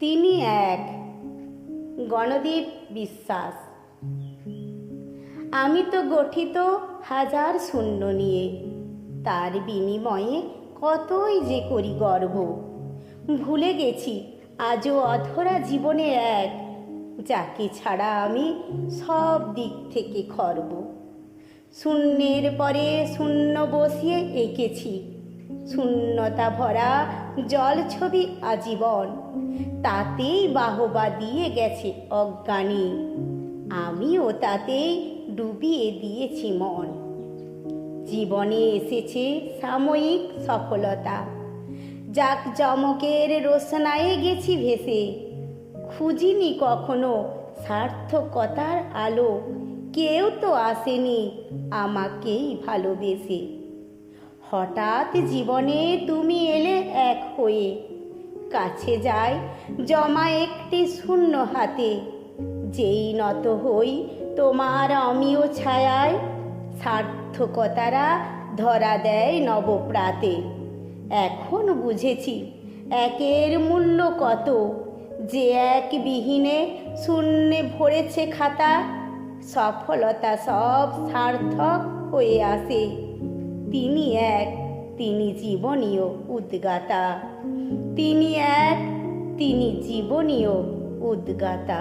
তিনি এক। গণদীপ বিশ্বাস। আমি তো গঠিত হাজার শূন্য নিয়ে, তার বিনিময়ে কতই যে করি গর্ব। ভুলে গেছি আজও অধরা জীবনে এক, যাকে ছাড়া আমি সব দিক থেকে খর্ব। শূন্যের পরে শূন্য বসিয়ে এঁকেছি শূন্যতা ভরা জল ছবি আজীবন, তাতেই বাহবা দিয়ে গেছে অজ্ঞানী, আমিও তাতেই ডুবিয়ে দিয়েছি মন। জীবনে এসেছে সাময়িক সফলতা, জাকজমকের রোশনায়ে গেছি ভেসে, খুঁজিনি কখনো সার্থকতার আলো, কেউ তো আসেনি আমাকেই ভালোবেসে। হঠাৎ জীবনে তুমি এলে এক হয়ে, কাছে যায় জমা একটি শূন্য হাতে, যেই নত হই তোমার অমিয় ছায়ায়, সার্থকতারা ধরা দেয় নবপ্রাতে। এখন বুঝেছি একের মূল্য কত, যে এক বিহীনে শূন্যে ভরেছে খাতা। সফলতা সব সার্থক হয়ে আসে, তিনি এক, তিনি জীবনীয় উদ্গাতা। তিনি এক, তিনি জীবনীয় উদ্গাতা।